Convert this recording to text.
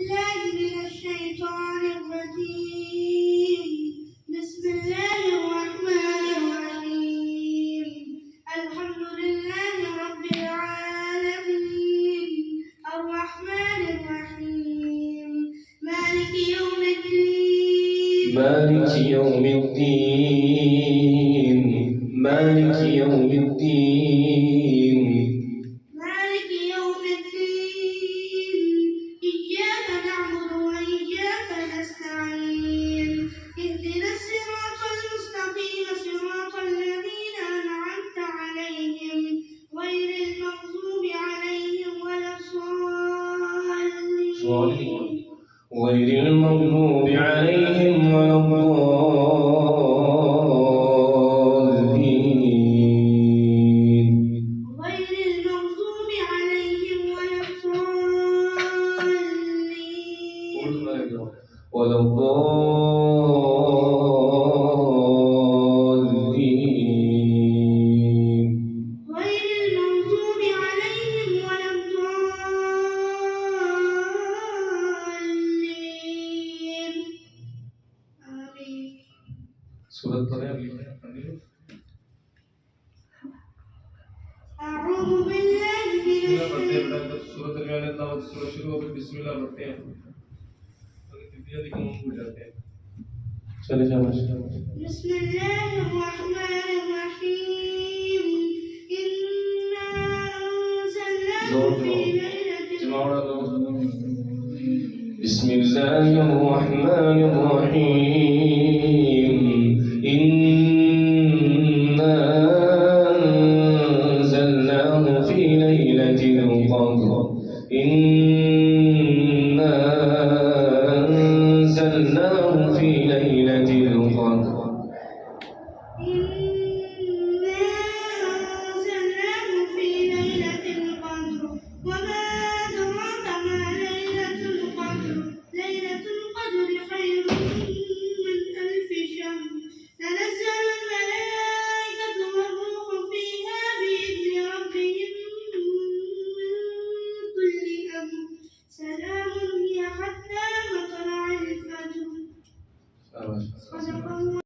بالله من الشيطان الرجيم. بسم الله الرحمن الرحيم. الحمد لله رب العالمين الرحمن الرحيم مالك يوم الدين مالك يوم الدين مالك يوم الدين مالك يوم الدين إياك نعبد وإياك نستعين اهدنا الصراط المستقيم صراط الذين أنعمت عليهم غير المغضوب عليهم ولا الضالين غير المغضوب عليهم ولا الضالين غير المغضوب عليهم ولا الضالين ولا الضالين غير المغضوب عليهم ولا الضالين آمين. سورة أعوذ بالله من الشيطان सूरत में सूरत शुरू होकर बिस्मिल्लाह पढ़ते हैं चले जाओ بسم الله الرحمن الرحيم إنا أنزلناه في ليلة بسم الله الرحمن الرحيم